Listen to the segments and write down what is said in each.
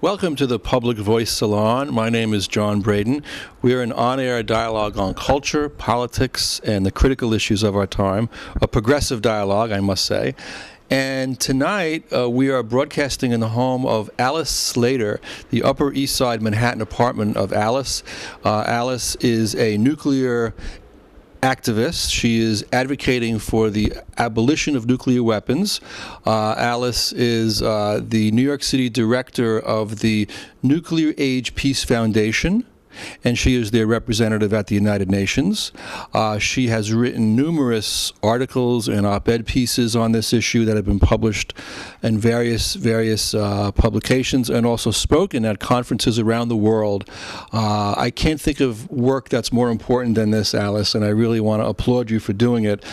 Welcome to the Public Voice Salon. My name is John Bredin. We are an on-air dialogue on culture, politics, and the critical issues of our time. A progressive dialogue, I must say. And tonight, we are broadcasting in the home of Alice Slater, the Upper East Side Manhattan apartment of Alice. Alice is a nuclear activist. She is advocating for the abolition of nuclear weapons. Alice is the New York City director of the Nuclear Age Peace Foundation, and she is their representative at the United Nations. She has written numerous articles and op-ed pieces on this issue that have been published in various publications, and also spoken at conferences around the world. I can't think of work that's more important than this, Alice, and I really want to applaud you for doing it,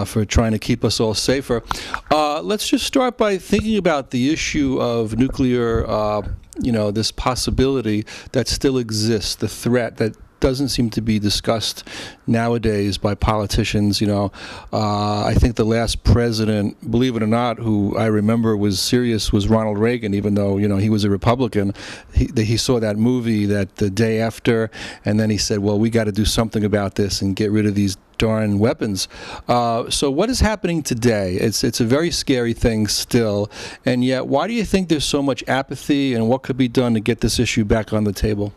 for trying to keep us all safer. Let's just start by thinking about the issue of nuclear this possibility that still exists, the threat that doesn't seem to be discussed nowadays by politicians. I think the last president, believe it or not, who I remember was serious was Ronald Reagan, even though, he was a Republican. He saw that movie that the day after, and then he said, well, we got to do something about this and get rid of these darn weapons. So what is happening today? It's a very scary thing still, and yet why do you think there's so much apathy, and what could be done to get this issue back on the table?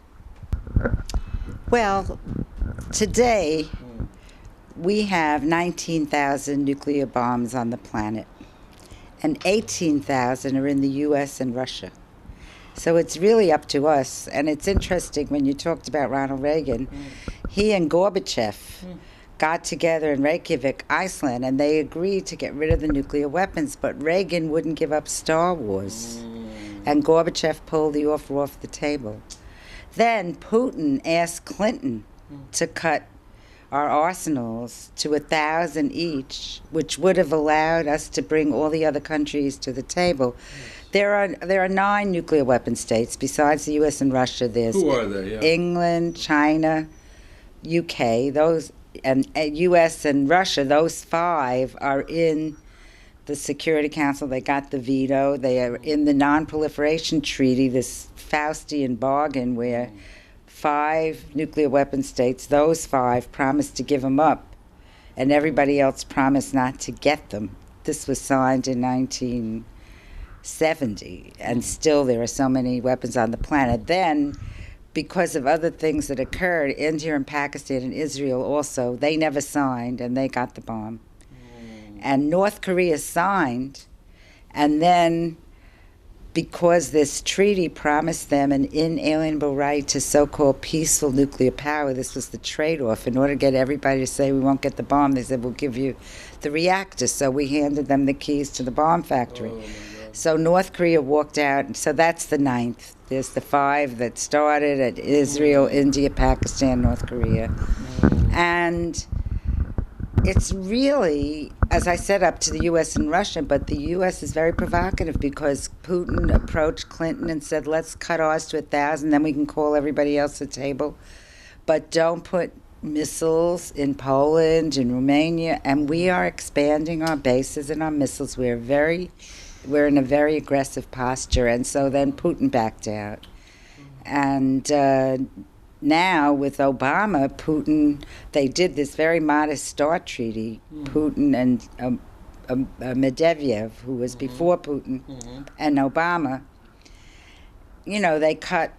Well, today we have 19,000 nuclear bombs on the planet, and 18,000 are in the U.S. and Russia. So it's really up to us, and it's interesting when you talked about Ronald Reagan. He and Gorbachev got together in Reykjavik, Iceland, and they agreed to get rid of the nuclear weapons, but Reagan wouldn't give up Star Wars, and Gorbachev pulled the offer off the table. Then Putin asked Clinton to cut our arsenals to 1,000 each, which would have allowed us to bring all the other countries to the table. There are 9 nuclear weapon states besides the U.S. and Russia. There's Who are they? Yeah. England, China, UK, those, and U.S. and Russia. Those 5 are in the Security Council. They got the veto. They are in the Non-Proliferation Treaty, this Faustian bargain where 5 nuclear weapon states, those 5 promised to give them up, and everybody else promised not to get them. This was signed in 1970, and still there are so many weapons on the planet. Then, because of other things that occurred, India and Pakistan and Israel also, they never signed, and they got the bomb. And North Korea signed, and then because this treaty promised them an inalienable right to so-called peaceful nuclear power, this was the trade-off. In order to get everybody to say we won't get the bomb, they said we'll give you the reactor. So we handed them the keys to the bomb factory. So North Korea walked out, and so that's the 9th. There's the 5 that started at Israel, India, Pakistan, North Korea. And it's really, as I said, up to the U.S. and Russia, but the U.S. is very provocative because Putin approached Clinton and said, let's cut ours to 1,000, then we can call everybody else to the table. But don't put missiles in Poland, in Romania, and we are expanding our bases and our missiles. We're in a very aggressive posture, and so then Putin backed out. And now, with Obama, Putin, they did this very modest START treaty, Putin and Medvedev, who was before Putin, and Obama. They cut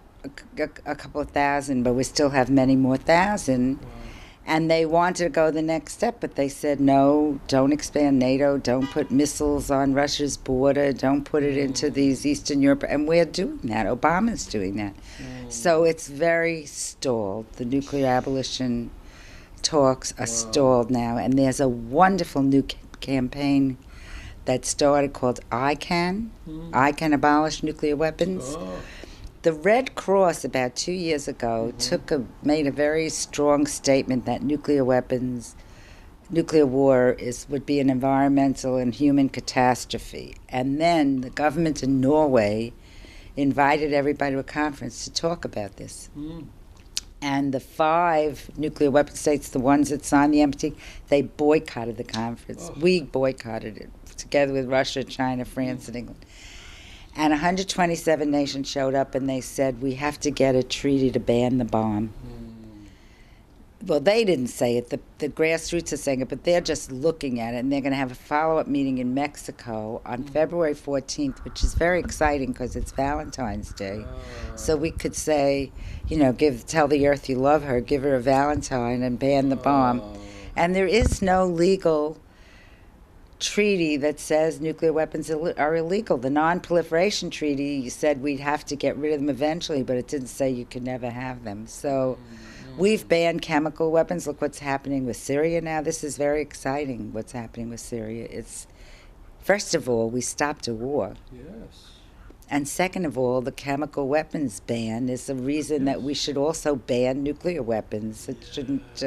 a couple of thousand, but we still have many more thousand. And they wanted to go the next step, but they said, no, don't expand NATO, don't put missiles on Russia's border, don't put it into these Eastern Europe, and we're doing that. Obama's doing that. So it's very stalled. The nuclear abolition talks are stalled now, and there's a wonderful new campaign that started called I Can Abolish Nuclear Weapons. The Red Cross about 2 years ago made a very strong statement that nuclear war would be an environmental and human catastrophe. And then the government in Norway invited everybody to a conference to talk about this. And the 5 nuclear weapon states, the ones that signed the NPT, they boycotted the conference. We boycotted it together with Russia, China, France, and England. And 127 nations showed up, and they said, we have to get a treaty to ban the bomb. Well, they didn't say it. The grassroots are saying it, but they're just looking at it, and they're going to have a follow-up meeting in Mexico on February 14th, which is very exciting because it's Valentine's Day. So we could say, tell the earth you love her, give her a Valentine, and ban the bomb. And there is no legal treaty that says nuclear weapons are illegal. The Non-Proliferation Treaty said we'd have to get rid of them eventually, but it didn't say you could never have them. So we've banned chemical weapons. Look what's happening with Syria now. This is very exciting, what's happening with Syria. First of all, we stopped a war. Yes. And second of all, the chemical weapons ban is the reason that we should also ban nuclear weapons. It shouldn't...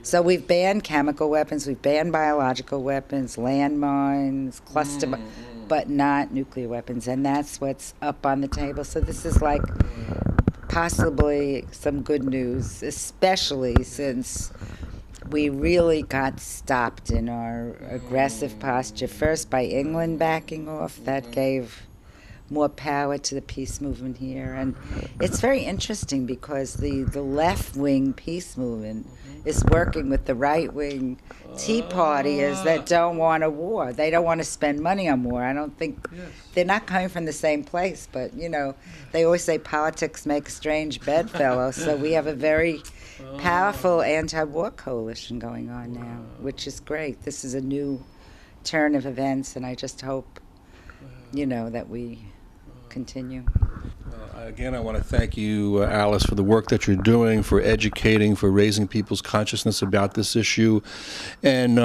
So we've banned chemical weapons, we've banned biological weapons, landmines, cluster, but not nuclear weapons. And that's what's up on the table. So this is like possibly some good news, especially since we really got stopped in our aggressive posture. First by England backing off, that gave more power to the peace movement here. And it's very interesting because the left-wing peace movement is working with the right-wing Tea Partiers that don't want a war. They don't want to spend money on war. I don't think they're not coming from the same place, but they always say politics make strange bedfellows. So we have a very powerful anti-war coalition going on now, which is great. This is a new turn of events, and I just hope that we continue. Again, I want to thank you, Alice, for the work that you're doing, for educating, for raising people's consciousness about this issue. And,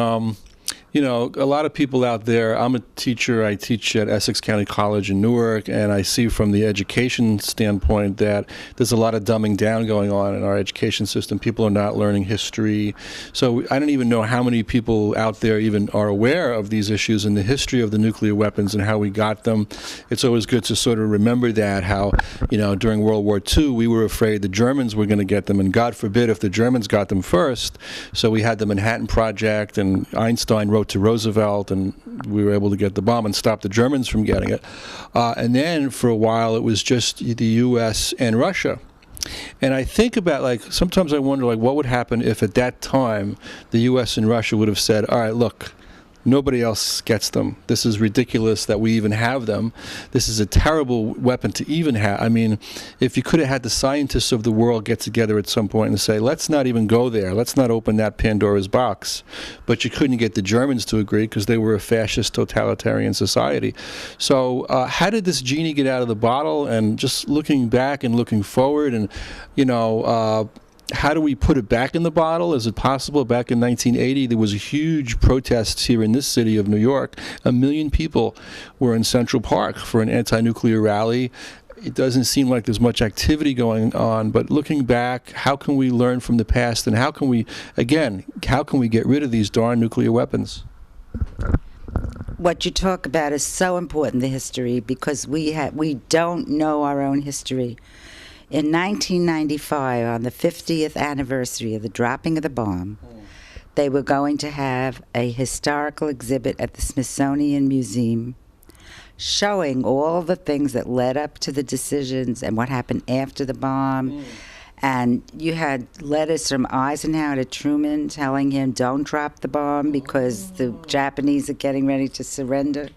a lot of people out there, I'm a teacher, I teach at Essex County College in Newark, and I see from the education standpoint that there's a lot of dumbing down going on in our education system. People are not learning history. So I don't even know how many people out there even are aware of these issues and the history of the nuclear weapons and how we got them. It's always good to sort of remember that, how, during World War II, we were afraid the Germans were going to get them, and God forbid if the Germans got them first. So we had the Manhattan Project, and Einstein wrote to Roosevelt, and we were able to get the bomb and stop the Germans from getting it. And then for a while it was just the U.S. and Russia. And I think about, sometimes I wonder, what would happen if at that time the U.S. and Russia would have said, all right, look, nobody else gets them. This is ridiculous that we even have them. This is a terrible weapon to even have. I mean, if you could have had the scientists of the world get together at some point and say, let's not even go there. Let's not open that Pandora's box. But you couldn't get the Germans to agree because they were a fascist totalitarian society. So how did this genie get out of the bottle? And just looking back and looking forward and, how do we put it back in the bottle? Is it possible? Back in 1980, there was a huge protest here in this city of New York. 1 million people were in Central Park for an anti-nuclear rally. It doesn't seem like there's much activity going on, but looking back, how can we learn from the past, and how can we get rid of these darn nuclear weapons? What you talk about is so important, the history, because we don't know our own history. In 1995, on the 50th anniversary of the dropping of the bomb, they were going to have a historical exhibit at the Smithsonian Museum showing all the things that led up to the decisions and what happened after the bomb. And you had letters from Eisenhower to Truman telling him, don't drop the bomb because the Japanese are getting ready to surrender.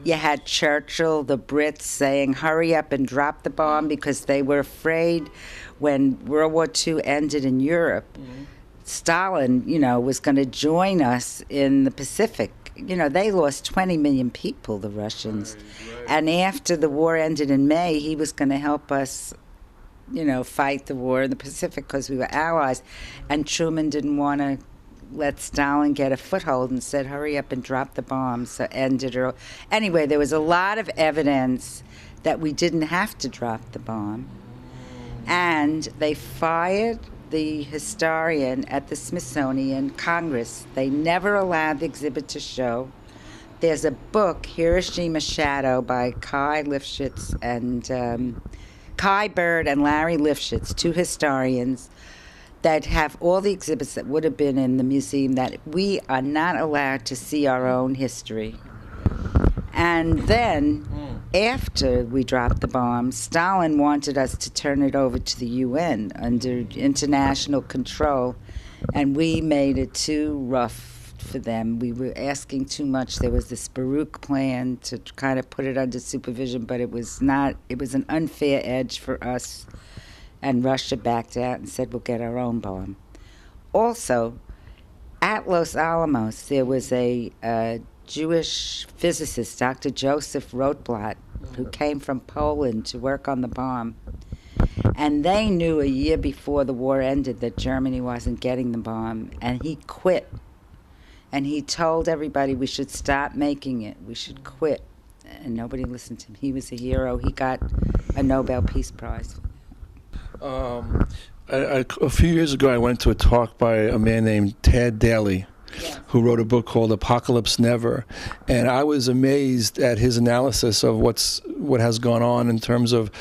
You had Churchill, the Brits, saying, hurry up and drop the bomb because they were afraid when World War II ended in Europe, Stalin, was going to join us in the Pacific. They lost 20 million people, the Russians. Right. And after the war ended in May, he was going to help us, fight the war in the Pacific because we were allies. And Truman didn't want to let Stalin get a foothold and said, hurry up and drop the bomb, so ended it. Anyway, there was a lot of evidence that we didn't have to drop the bomb. And they fired the historian at the Smithsonian Congress. They never allowed the exhibit to show. There's a book, Hiroshima Shadow, by Kai Lifshitz and Kai Bird and Larry Lifshitz, two historians, that have all the exhibits that would have been in the museum, that we are not allowed to see our own history. And then after we dropped the bomb, Stalin wanted us to turn it over to the UN under international control, and we made it too rough for them. We were asking too much. There was this Baruch plan to kind of put it under supervision, but it was not. It was an unfair edge for us, and Russia backed out and said, we'll get our own bomb. Also, at Los Alamos, there was a Jewish physicist, Dr. Joseph Rotblat, who came from Poland to work on the bomb. And they knew a year before the war ended that Germany wasn't getting the bomb, and he quit. And he told everybody we should stop making it, we should quit. And nobody listened to him. He was a hero. He got a Nobel Peace Prize. A few years ago, I went to a talk by a man named Tad Daly, who wrote a book called Apocalypse Never, and I was amazed at his analysis of what has gone on in terms of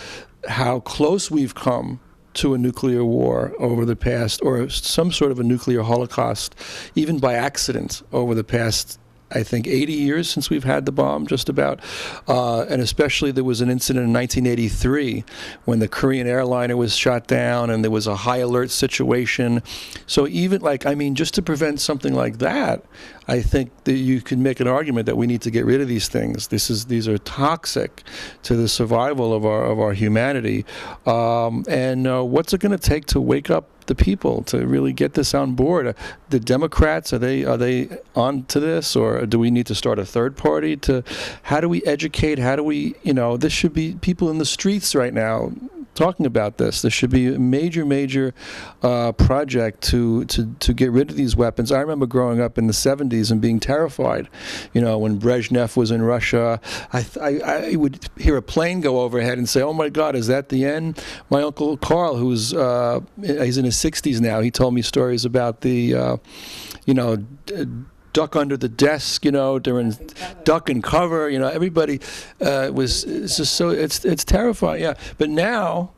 how close we've come to a nuclear war over the past, or some sort of a nuclear holocaust, even by accident over the past, I think, 80 years since we've had the bomb, just about. And especially there was an incident in 1983 when the Korean airliner was shot down and there was a high alert situation. So even just to prevent something like that, I think that you can make an argument that we need to get rid of these things. These are toxic to the survival of our humanity. And what's it going to take to wake up the people to really get this on board? The Democrats, are they on to this, or do we need to start a third party? How do we educate? How do we, this should be people in the streets right now talking about this. There should be a major project to get rid of these weapons. I remember growing up in the 70s and being terrified. When Brezhnev was in Russia, I would hear a plane go overhead and say, "Oh my God, is that the end?" My uncle Carl, he's in his 60s now, he told me stories about the, duck under the desk, during duck and cover, everybody it's just so, it's terrifying, yeah. But now,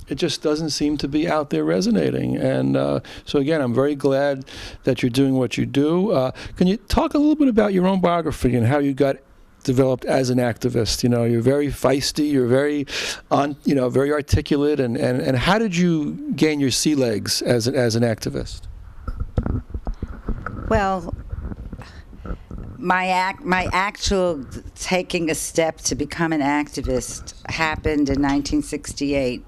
it just doesn't seem to be out there resonating. And so again, I'm very glad that you're doing what you do. Can you talk a little bit about your own biography and how you got developed as an activist? You're very feisty, you're very very articulate, and how did you gain your sea legs as an activist? Well, my actual taking a step to become an activist happened in 1968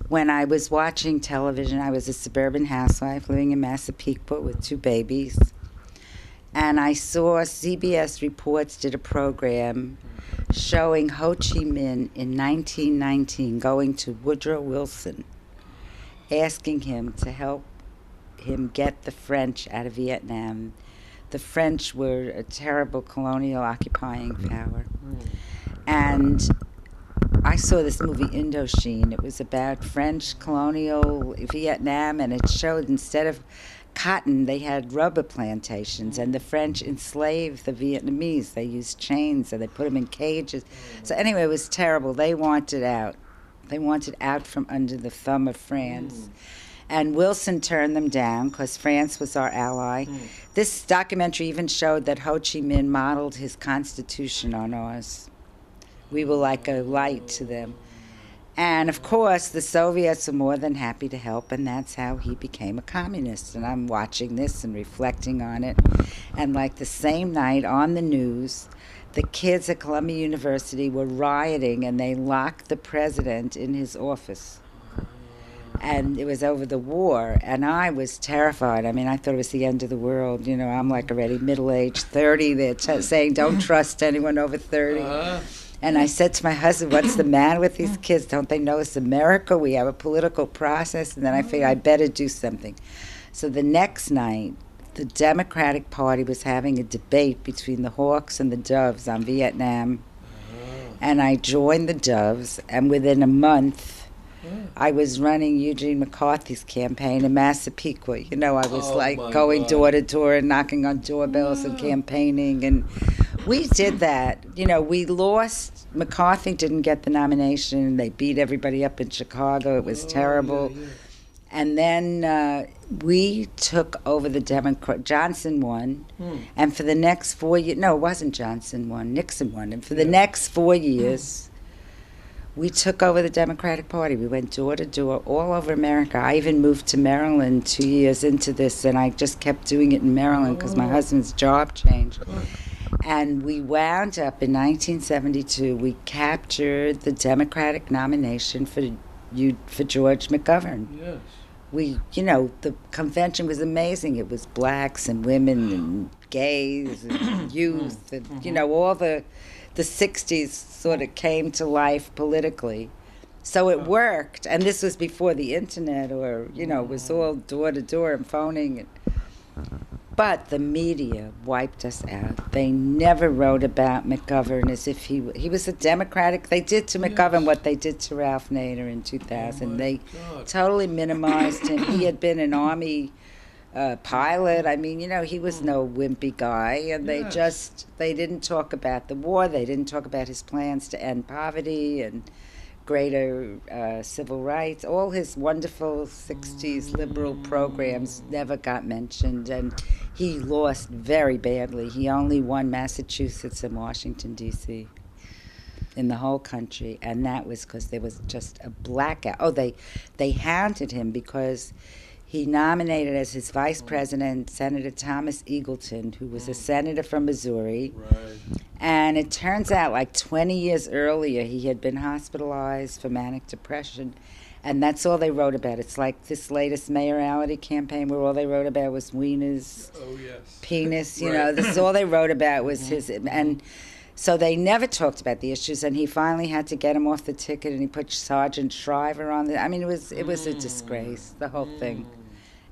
when I was watching television. I was a suburban housewife living in Massapequa with 2 babies, and I saw CBS Reports did a program showing Ho Chi Minh in 1919 going to Woodrow Wilson, asking him to help him get the French out of Vietnam. The French were a terrible colonial occupying power. And I saw this movie, Indochine. It was about French colonial Vietnam, and it showed instead of cotton, they had rubber plantations, and the French enslaved the Vietnamese. They used chains, and they put them in cages. So anyway, it was terrible. They wanted out. They wanted out from under the thumb of France. And Wilson turned them down because France was our ally. This documentary even showed that Ho Chi Minh modeled his constitution on ours. We were like a light to them. And of course, the Soviets were more than happy to help, and that's how he became a communist. And I'm watching this and reflecting on it. And like the same night on the news, the kids at Columbia University were rioting, and they locked the president in his office. And it was over the war, and I was terrified. I mean, I thought it was the end of the world. I'm like already middle-aged, 30. They're saying, don't trust anyone over 30. And I said to my husband, what's the matter with these kids? Don't they know it's America? We have a political process. And then I figured I better do something. So the next night, the Democratic Party was having a debate between the Hawks and the Doves on Vietnam. And I joined the Doves, and within a month, I was running Eugene McCarthy's campaign in Massapequa. I was going door to door and knocking on doorbells and campaigning. And we did that. We lost. McCarthy didn't get the nomination. They beat everybody up in Chicago. It was terrible. And then we took over the Democrat. Johnson won. And for the next 4 years, no, it wasn't Johnson won, Nixon won. And for the next 4 years, we took over the Democratic Party. We went door to door all over America. I even moved to Maryland 2 years into this, and I just kept doing it in Maryland because my husband's job changed. And we wound up in 1972, we captured the Democratic nomination for George McGovern. Yes. The convention was amazing. It was blacks and women and gays and youth and, all the 60s sort of came to life politically. So it worked. And this was before the internet or, it was all door to door and phoning. But the media wiped us out. They never wrote about McGovern as if he was a Democratic. They did to McGovern what they did to Ralph Nader in 2000. They totally minimized him. He had been an Army pilot. I mean, he was no wimpy guy. And they didn't talk about the war. They didn't talk about his plans to end poverty and greater civil rights. All his wonderful 60s liberal programs never got mentioned, and he lost very badly. He only won Massachusetts and Washington, D.C. in the whole country, and that was because there was just a blackout. Oh, they hounded him because he nominated as his vice president Senator Thomas Eagleton, who was a senator from Missouri. Right. And it turns out like 20 years earlier, he had been hospitalized for manic depression. And that's all they wrote about. It's like this latest mayoralty campaign where all they wrote about was Wiener's penis. This is all they wrote about was his. And so they never talked about the issues. And he finally had to get him off the ticket, and he put Sergeant Shriver on the. I mean, it was a disgrace, the whole thing.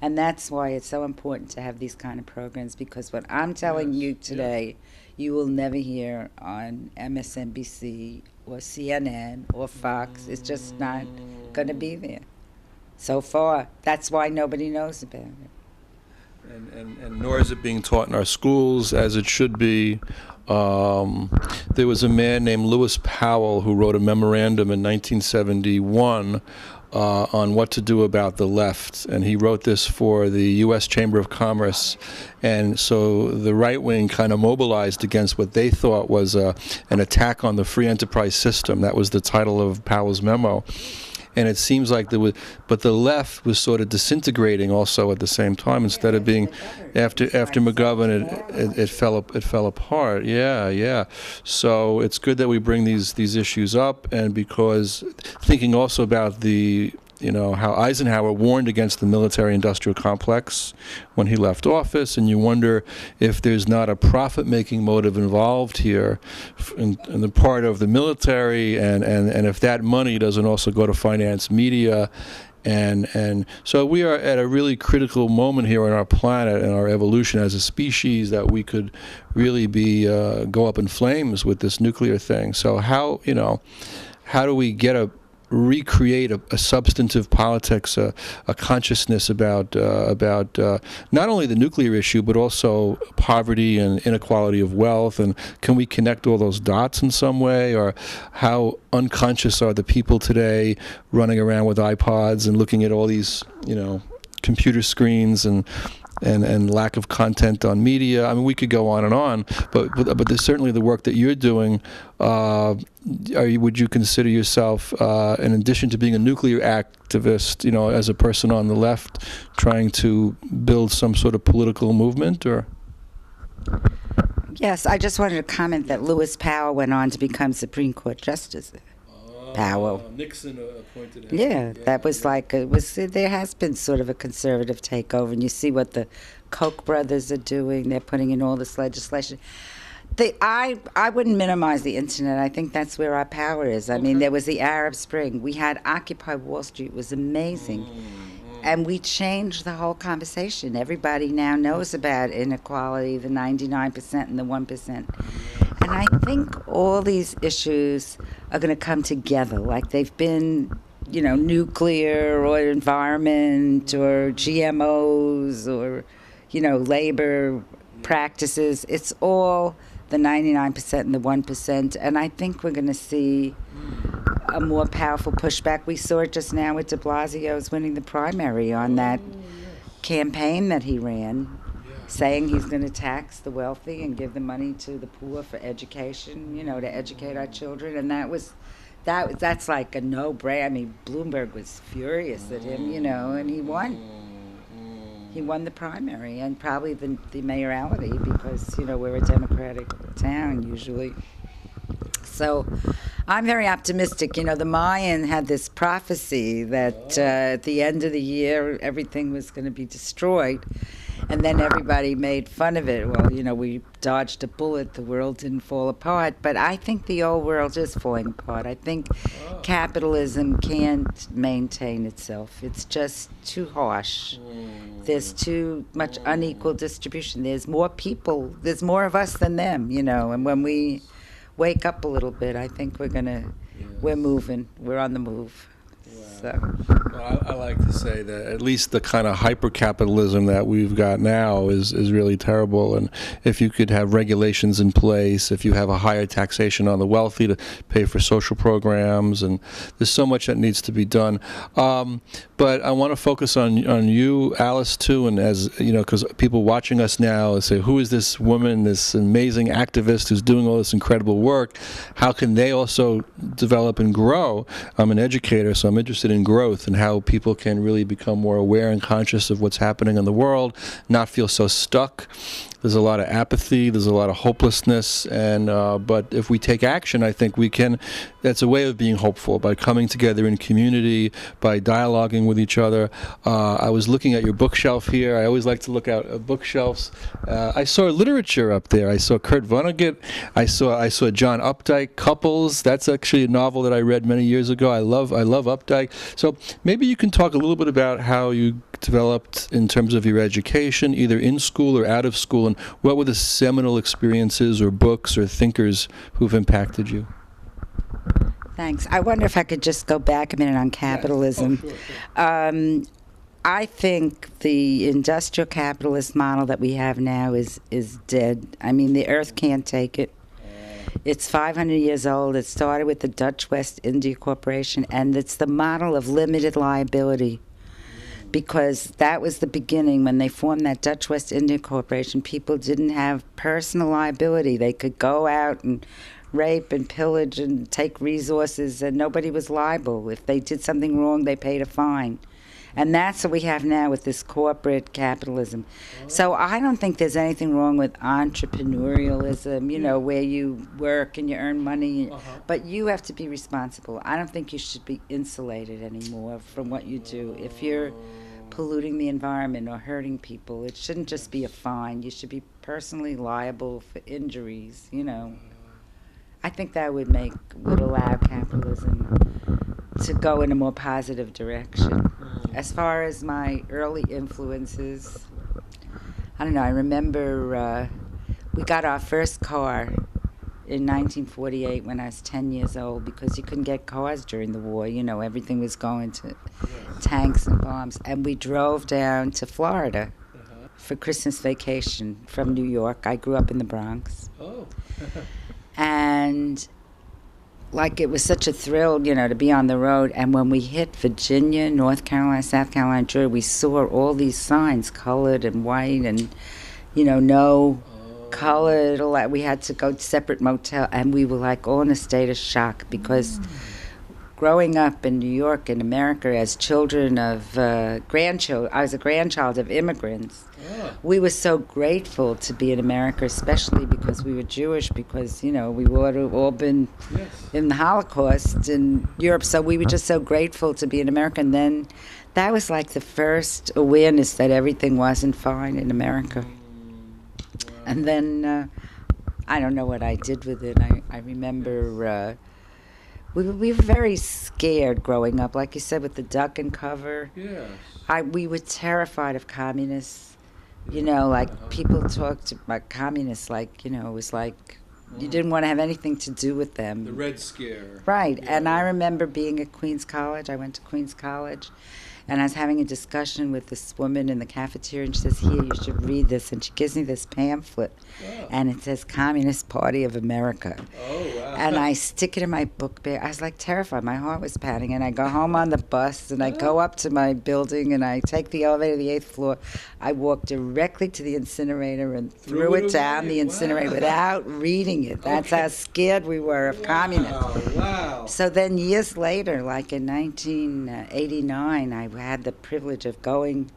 And that's why it's so important to have these kind of programs, because what I'm telling you today, you will never hear on MSNBC or CNN or Fox. It's just not going to be there. So far, that's why nobody knows about it. And nor is it being taught in our schools as it should be. There was a man named Lewis Powell who wrote a memorandum in 1971 on what to do about the left, and he wrote this for the U.S. Chamber of Commerce, and so the right wing kind of mobilized against what they thought was an attack on the free enterprise system. That was the title of Powell's memo. And it seems like but the left was sort of disintegrating also at the same time. Instead of being, after McGovern, it fell apart. Yeah. So it's good that we bring these issues up, and because thinking also about how Eisenhower warned against the military-industrial complex when he left office, and you wonder if there's not a profit-making motive involved here in the part of the military, and if that money doesn't also go to finance media. And so we are at a really critical moment here on our planet and our evolution as a species that we could really go up in flames with this nuclear thing. So how do we recreate a substantive politics, a consciousness about not only the nuclear issue but also poverty and inequality of wealth, and can we connect all those dots in some way? Or how unconscious are the people today running around with iPods and looking at all these computer screens and lack of content on media? I mean, we could go on and on, but there's certainly the work that you're doing. Would you consider yourself, in addition to being a nuclear activist, as a person on the left, trying to build some sort of political movement, or? Yes, I just wanted to comment that Lewis Powell went on to become Supreme Court Justice. Powell. Nixon appointed him. Yeah, that was there has been sort of a conservative takeover, and you see what the Koch brothers are doing. They're putting in all this legislation. I wouldn't minimize the internet. I think that's where our power is. I mean, there was the Arab Spring. We had Occupy Wall Street. It was amazing. And we changed the whole conversation. Everybody now knows about inequality, the 99% and the 1%. And I think all these issues are going to come together, like they've been, nuclear or environment or GMOs or, labor practices. It's all the 99% and the 1%. And I think we're going to see a more powerful pushback. We saw it just now with de Blasio's winning the primary on that campaign that he ran, saying he's going to tax the wealthy and give the money to the poor for education, to educate our children. And that's like a no-brainer. I mean, Bloomberg was furious at him, and he won. He won the primary and probably the mayoralty because, we're a Democratic town usually. So I'm very optimistic. The Mayan had this prophecy that at the end of the year everything was going to be destroyed. And then everybody made fun of it. Well, we dodged a bullet. The world didn't fall apart. But I think the old world is falling apart. I think capitalism can't maintain itself. It's just too harsh. There's too much unequal distribution. There's more people. There's more of us than them, And when we wake up a little bit, I think we're moving. We're on the move. So. Well, I like to say that at least the kind of hyper-capitalism that we've got now is really terrible. And if you could have regulations in place, if you have a higher taxation on the wealthy to pay for social programs, and there's so much that needs to be done. But I want to focus on you, Alice, too, and as because people watching us now say, who is this woman, this amazing activist who's doing all this incredible work? How can they also develop and grow? I'm an educator, so I'm interested in growth and how people can really become more aware and conscious of what's happening in the world, not feel so stuck. There's a lot of apathy, there's a lot of hopelessness, and but if we take action, I think we can. That's a way of being hopeful, by coming together in community, by dialoguing with each other. I was looking at your bookshelf here. I always like to look at bookshelves. I saw literature up there. I saw Kurt Vonnegut. I saw John Updike, Couples. That's actually a novel that I read many years ago. I love Updike. So maybe you can talk a little bit about how you developed in terms of your education, either in school or out of school, and what were the seminal experiences or books or thinkers who've impacted you? Thanks. I wonder if I could just go back a minute on capitalism. Yes. Oh, sure. I think the industrial capitalist model that we have now is dead. I mean, the earth can't take it. It's 500 years old. It started with the Dutch West India Corporation, and it's the model of limited liability. Because that was the beginning. When they formed that Dutch West India Corporation, people didn't have personal liability. They could go out and rape and pillage and take resources, and nobody was liable. If they did something wrong, they paid a fine. And that's what we have now with this corporate capitalism. So I don't think there's anything wrong with entrepreneurialism, where you work and you earn money, but you have to be responsible. I don't think you should be insulated anymore from what you do. If you're polluting the environment or hurting people, it shouldn't just be a fine. You should be personally liable for injuries, I think that would allow capitalism to go in a more positive direction. As far as my early influences, I don't know, I remember we got our first car in 1948 when I was 10 years old, because you couldn't get cars during the war. Everything was going to tanks and bombs. And we drove down to Florida for Christmas vacation from New York. I grew up in the Bronx. Oh. And it was such a thrill, to be on the road. And when we hit Virginia, North Carolina, South Carolina, Georgia, we saw all these signs, colored and white, and, no colored. We had to go to separate motel, and we were all in a state of shock, because growing up in New York, in America, as children of grandchildren, I was a grandchild of immigrants. We were so grateful to be in America, especially because we were Jewish, because, we would have all been in the Holocaust in Europe. So we were just so grateful to be in America. And then that was the first awareness that everything wasn't fine in America. And then I don't know what I did with it. I remember we were very scared growing up, like you said, with the duck and cover. Yes. We were terrified of communists. People talked about communists it was you didn't want to have anything to do with them. The Red Scare. Right. Yeah. And I remember being at Queens College. I went to Queens College, and I was having a discussion with this woman in the cafeteria, and she says, here, you should read this. And she gives me this pamphlet, and it says Communist Party of America. Oh, wow. and I stick it in my book bag. I was like terrified. My heart was pounding. And I go home on the bus, and I go up to my building, and I take the elevator to the 8th floor. I walk directly to the incinerator and threw it down the incinerator without reading it. That's how scared we were of communism. Wow. So then years later, like in 1989, I had the privilege of going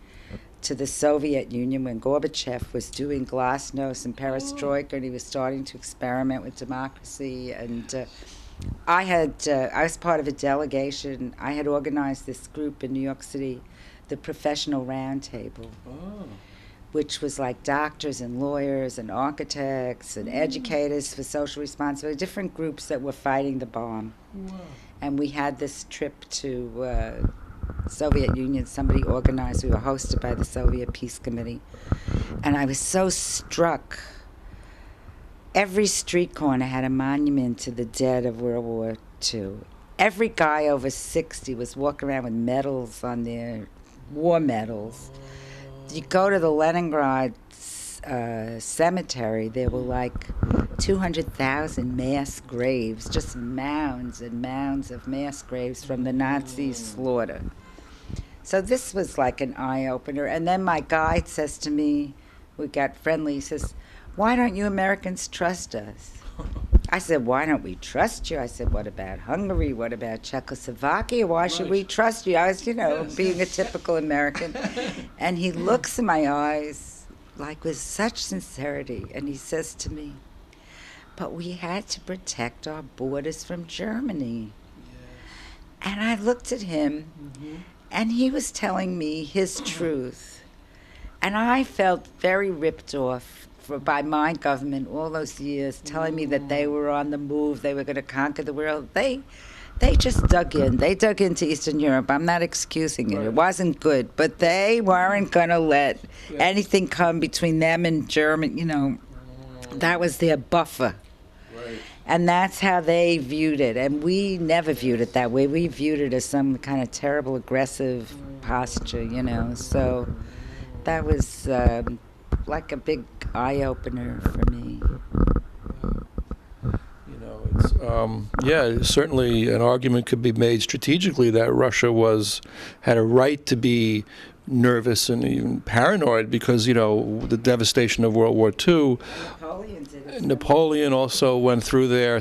to the Soviet Union when Gorbachev was doing glasnost and perestroika, and he was starting to experiment with democracy. And I was part of a delegation. I had organized this group in New York City, the Professional Roundtable, which was like doctors and lawyers and architects and educators for social responsibility, different groups that were fighting the bomb. And we had this trip to Soviet Union. Somebody organized. We were hosted by the Soviet Peace Committee. And I was so struck. Every street corner had a monument to the dead of World War II. Every guy over 60 was walking around with medals on their war medals. You go to the Leningrad cemetery, there were like 200,000 mass graves, just mounds and mounds of mass graves from the Nazi slaughter. So this was like an eye-opener. And then my guide says to me, we got friendly, he says, "Why don't you Americans trust us?" I said, "Why don't we trust you?" I said, "What about Hungary? What about Czechoslovakia? Why should we trust you?" I was, being a typical American. And he looks in my eyes like with such sincerity, and he says to me, "But we had to protect our borders from Germany." And I looked at him, and he was telling me his truth. And I felt very ripped off by my government all those years, telling me that they were on the move, they were going to conquer the world. They just dug in. They dug into Eastern Europe. I'm not excusing it. It wasn't good. But they weren't going to let anything come between them and Germany. That was their buffer. Right. And that's how they viewed it. And we never viewed it that way. We viewed it as some kind of terrible, aggressive posture, So that was like a big eye-opener for me. Certainly an argument could be made strategically that Russia had a right to be nervous and even paranoid because, the devastation of World War II. Napoleon also went through there.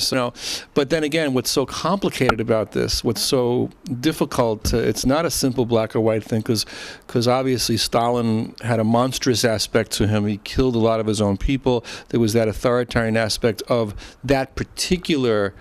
But then again, what's so complicated about this, what's so difficult, it's not a simple black or white thing because obviously Stalin had a monstrous aspect to him. He killed a lot of his own people. There was that authoritarian aspect of that particular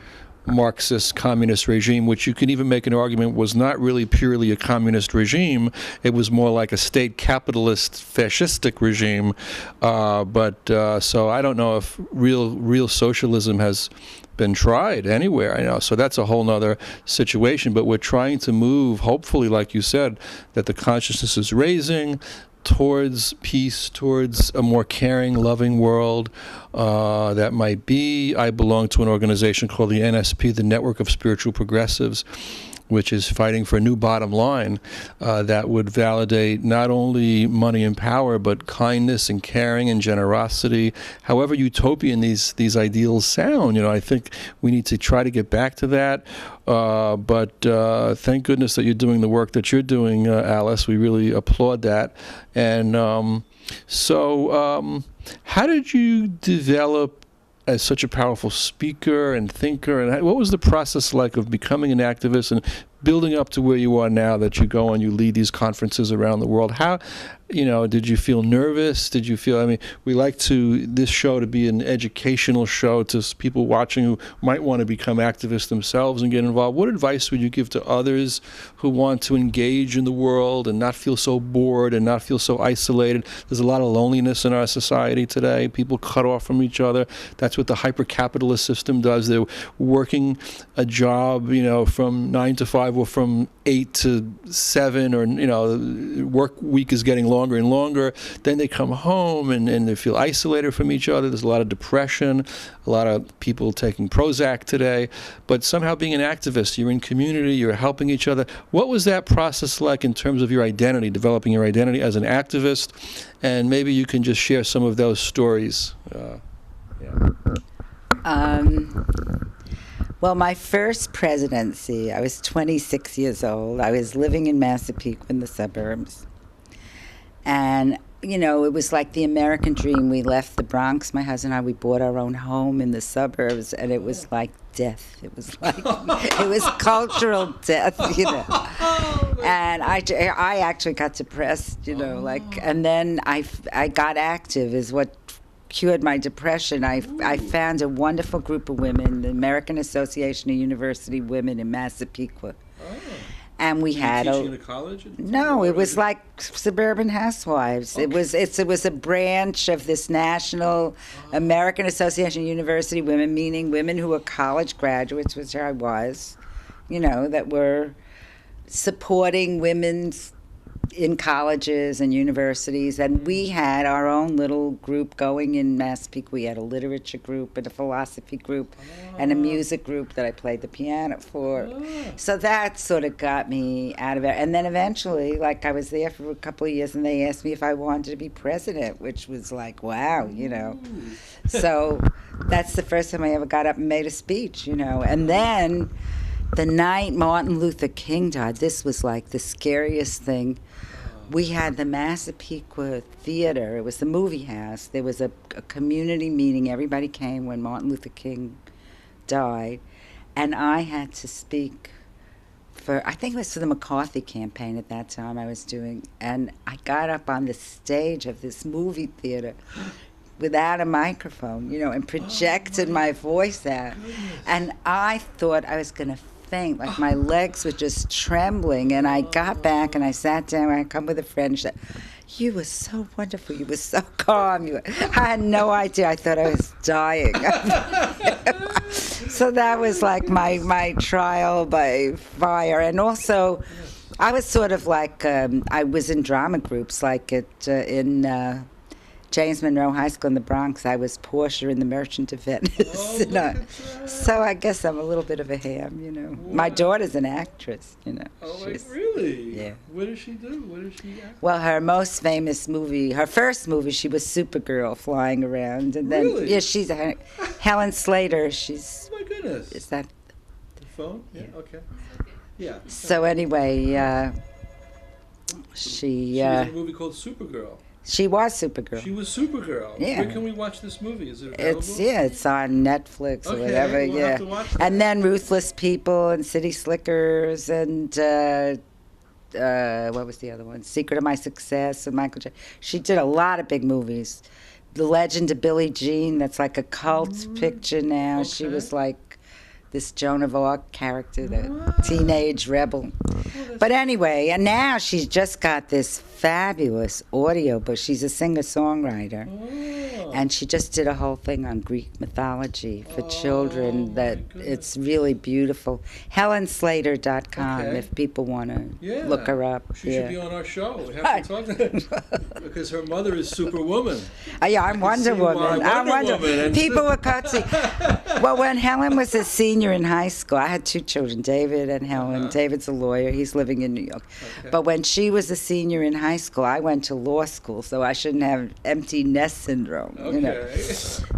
Marxist communist regime, which you can even make an argument was not really purely a communist regime. It was more like a state capitalist fascistic regime. So I don't know if real socialism has been tried anywhere. So that's a whole nother situation. But we're trying to move, hopefully, like you said, that the consciousness is raising towards peace, towards a more caring, loving world. That might be, I belong to an organization called the NSP, the Network of Spiritual Progressives, which is fighting for a new bottom line that would validate not only money and power, but kindness and caring and generosity. However utopian these ideals sound, I think we need to try to get back to that. But thank goodness that you're doing the work that you're doing, Alice. We really applaud that. And how did you develop as such a powerful speaker and thinker, and what was the process like of becoming an activist and building up to where you are now, that you go and you lead these conferences around the world? How, did you feel nervous? Did you feel, we like this show to be an educational show to people watching who might want to become activists themselves and get involved. What advice would you give to others who want to engage in the world and not feel so bored and not feel so isolated? There's a lot of loneliness in our society today. People cut off from each other. That's what the hyper-capitalist system does. They're working a job, from 9 to 5 or from 8 to 7, or, the work week is getting longer and longer. Then they come home and they feel isolated from each other. There's a lot of depression, a lot of people taking Prozac today. But somehow being an activist, you're in community, you're helping each other. What was that process like in terms of your identity, developing your identity as an activist? And maybe you can just share some of those stories. Well, my first presidency, I was 26 years old. I was living in Massapequa in the suburbs. And, you know, it was like the American dream. We left the Bronx, my husband and I, we bought our own home in the suburbs, and it was like death. It was like, it was cultural death, you know. And I actually got depressed, you know, like, and then I got active is what cured my depression. I found a wonderful group of women, the American Association of University Women in Massapequa. Oh. And we had teaching in a college? No, it was like suburban housewives. Okay. It was a branch of this national American Association of University Women, meaning women who were college graduates, which I was, you know, that were supporting women's in colleges and universities, and we had our own little group going in Massapequa. We had a literature group and a philosophy group and a music group that I played the piano for. So that sort of got me out of it. And then eventually, like, I was there for a couple of years, and they asked me if I wanted to be president, which was like, wow, you know. So that's the first time I ever got up and made a speech, you know. And then the night Martin Luther King died, this was like the scariest thing. We had the Massapequa Theater. It was the movie house. There was a community meeting. Everybody came when Martin Luther King died. And I had to speak for, I think it was for the McCarthy campaign at that time I was doing. And I got up on the stage of this movie theater without a microphone, you know, and projected my voice out. And I thought I was going to faint, like my legs were just trembling. And I got back and I sat down, and I come with a friend, and she said, "You were so wonderful, you were so calm." I had no idea, I thought I was dying. So that was like my trial by fire. And also, I was sort of like, I was in drama groups, like in James Monroe High School in the Bronx. I was Portia in The Merchant of Venice. You know. So I guess I'm a little bit of a ham, you know. Wow. My daughter's an actress, you know. Oh, really? Yeah. What does she do? What does she act? Well, her most famous movie, her first movie, she was Supergirl flying around. And then, really? Yeah, she's Helen Slater. She's. Oh, my goodness. Is that? The phone? Yeah, okay. Yeah. So anyway, she was in a movie called Supergirl. She was Supergirl. She was Supergirl. Yeah. Where can we watch this movie? Is it available? It's on Netflix or whatever. We'll have to watch that. And then Ruthless People and City Slickers and what was the other one? Secret of My Success and Michael J. She did a lot of big movies. The Legend of Billie Jean. That's like a cult picture now. Okay. She was like this Joan of Arc character, the teenage rebel. But anyway, and now she's just got this fabulous audio book. She's a singer-songwriter. And she just did a whole thing on Greek mythology for children that it's really beautiful. HelenSlater.com if people want to look her up. She should be on our show. We have to talk to her. Because her mother is Superwoman. Yeah, I'm Wonder Woman. I'm Wonder Woman. People were coaching. Well, when Helen was a senior in high school, I had two children, David and Helen. David's a lawyer. He's living in New York. But when she was a senior in high school, I went to law school, so I shouldn't have empty nest syndrome. You know.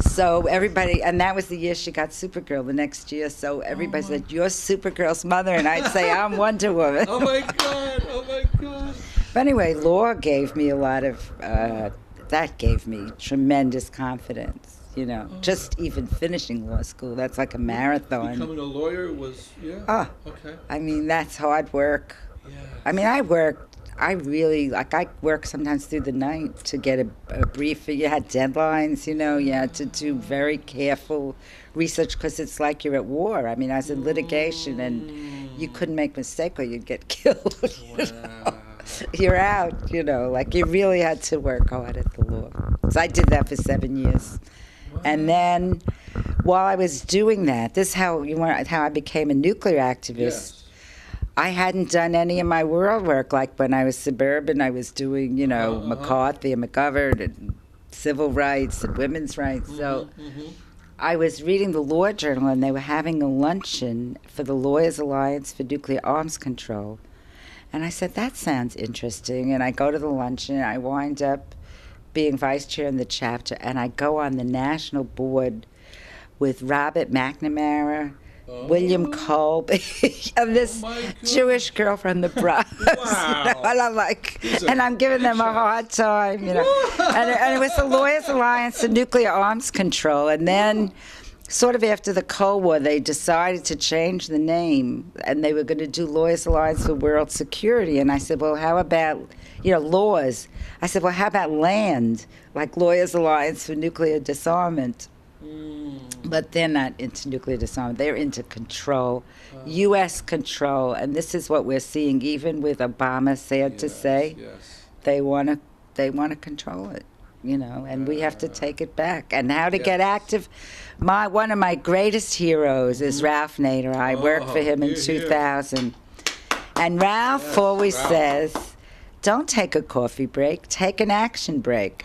So everybody, and that was the year she got Supergirl the next year, so everybody said, "You're Supergirl's mother," and I'd say, "I'm Wonder Woman." Oh my God, oh my God. But anyway, law gave me a lot of, that gave me tremendous confidence, you know, just even finishing law school, that's like a marathon. Becoming a lawyer was, okay. I mean, that's hard work. Yeah. I mean, I work sometimes through the night to get a brief. You had deadlines, you know, you had to do very careful research because it's like you're at war. I mean, I was in litigation and you couldn't make a mistake or you'd get killed. You know? You're out, you know, like you really had to work hard at the law. So I did that for 7 years. Wow. And then while I was doing that, this is how I became a nuclear activist. Yes. I hadn't done any of my world work. Like when I was suburban, I was doing, you know, McCarthy and McGovern and civil rights and women's rights. So I was reading the Law Journal, and they were having a luncheon for the Lawyers Alliance for Nuclear Arms Control. And I said, that sounds interesting. And I go to the luncheon, I wind up being vice chair in the chapter, and I go on the national board with Robert McNamara, William Colby, and this Jewish girl from the Bronx. Wow. And I'm like, and I'm giving them a hard time, and it was the Lawyers Alliance for Nuclear Arms Control. And then, sort of after the Cold War, they decided to change the name, and they were going to do Lawyers Alliance for World Security. And I said, well, how about, laws? I said, well, how about land, like Lawyers Alliance for Nuclear Disarmament? But they're not into nuclear disarmament. They're into control, U.S. control, and this is what we're seeing. Even with Obama, sad to say, they want to control it, and we have to take it back. And how to get active. One of my greatest heroes is Ralph Nader. I worked for him in 2000, and Ralph always says, "Don't take a coffee break. Take an action break."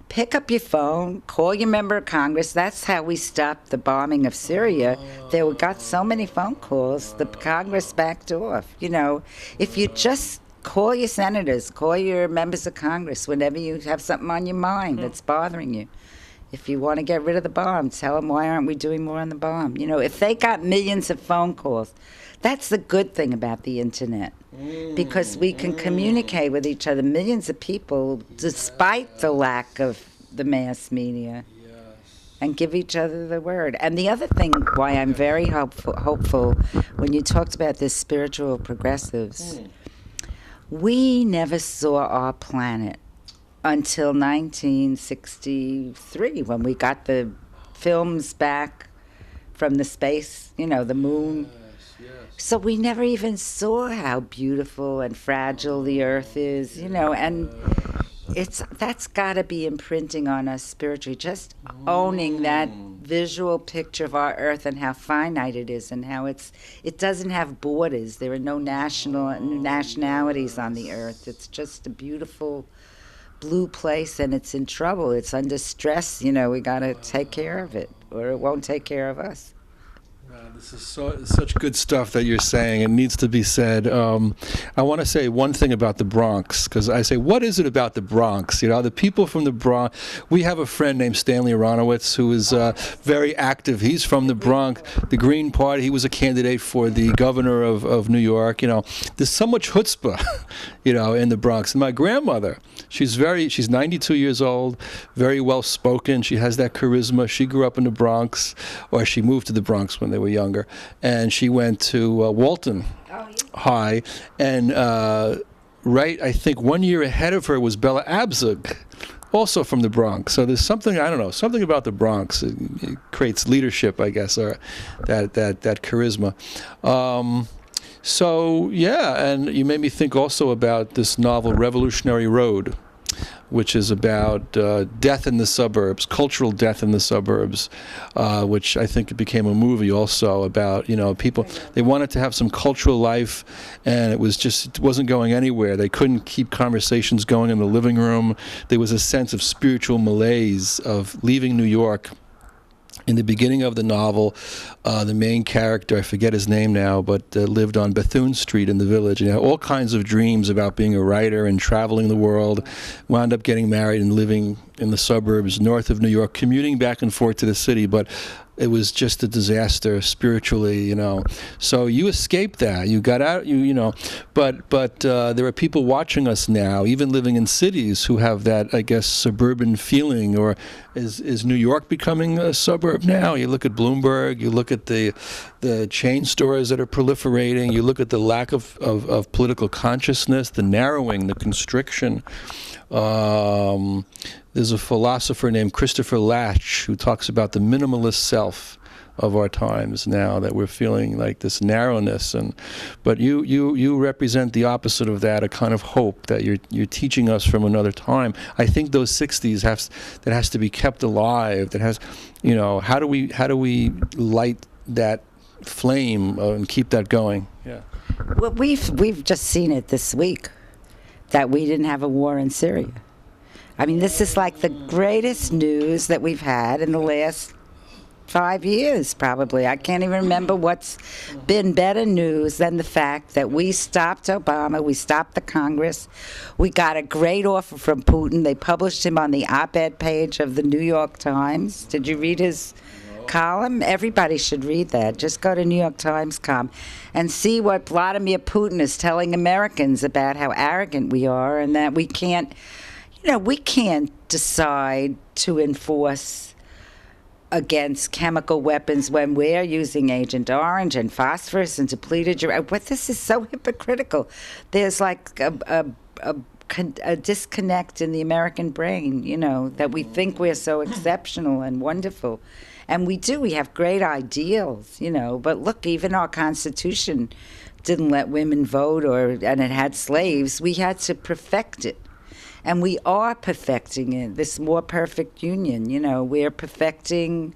Pick up your phone, call your member of Congress. That's how we stopped the bombing of Syria. They got so many phone calls, the Congress backed off. If you just call your senators, call your members of Congress whenever you have something on your mind that's bothering you. If you want to get rid of the bomb, tell them, why aren't we doing more on the bomb? If they got millions of phone calls, that's the good thing about the internet. Because we can communicate with each other, millions of people, despite the lack of the mass media, and give each other the word. And the other thing why I'm very hopeful when you talked about this spiritual progressives, we never saw our planet until 1963, when we got the films back from the space, the moon. So we never even saw how beautiful and fragile the Earth is, and that's got to be imprinting on us spiritually, just owning that visual picture of our Earth and how finite it is, and how it doesn't have borders. There are no nationalities on the Earth. It's just a beautiful blue place, and it's in trouble. It's under stress. We got to take care of it, or it won't take care of us. This is such good stuff that you're saying. It needs to be said. I want to say one thing about the Bronx, because I say, what is it about the Bronx? The people from the Bronx. We have a friend named Stanley Aronowitz who is very active. He's from the Bronx, the Green Party. He was a candidate for the governor of New York. There's so much chutzpah, in the Bronx. And my grandmother, she's 92 years old, very well spoken. She has that charisma. She grew up in the Bronx, or she moved to the Bronx when they were younger, and she went to Walton High, and I think 1 year ahead of her was Bella Abzug, also from the Bronx. So there's something, I don't know, something about the Bronx. It creates leadership, I guess, or that charisma. And you made me think also about this novel Revolutionary Road, which is about death in the suburbs, cultural death in the suburbs, which I think it became a movie also about, people, they wanted to have some cultural life, and it wasn't going anywhere. They couldn't keep conversations going in the living room. There was a sense of spiritual malaise of leaving New York. In the beginning of the novel, the main character, I forget his name now, but lived on Bethune Street in the Village, and he had all kinds of dreams about being a writer and traveling the world, wound up getting married and living in the suburbs north of New York, commuting back and forth to the city, but it was just a disaster spiritually, So you escaped that. You got out, but there are people watching us now, even living in cities, who have that, I guess, suburban feeling. Or is New York becoming a suburb now? You look at Bloomberg, you look at the chain stores that are proliferating, you look at the lack of political consciousness, the narrowing, the constriction. There's a philosopher named Christopher Latch who talks about the minimalist self of our times now, that we're feeling like this narrowness, but you represent the opposite of that, a kind of hope that you're teaching us from another time. I think those 60s that has to be kept alive. That has, how do we light that flame and keep that going? Yeah. Well, we've just seen it this week, that we didn't have a war in Syria. I mean, this is like the greatest news that we've had in the last 5 years, probably. I can't even remember what's been better news than the fact that we stopped Obama, we stopped the Congress, we got a great offer from Putin. They published him on the op-ed page of the New York Times. Did you read his column? Everybody should read that. Just go to NewYorkTimes.com and see what Vladimir Putin is telling Americans about how arrogant we are and that we can't, we can't decide to enforce against chemical weapons when we're using Agent Orange and phosphorus and depleted uranium. But this is so hypocritical. There's like a disconnect in the American brain, that we think we're so exceptional and wonderful. And we do. We have great ideals, But look, even our Constitution didn't let women vote, and it had slaves. We had to perfect it. And we are perfecting it, this more perfect union. We're perfecting,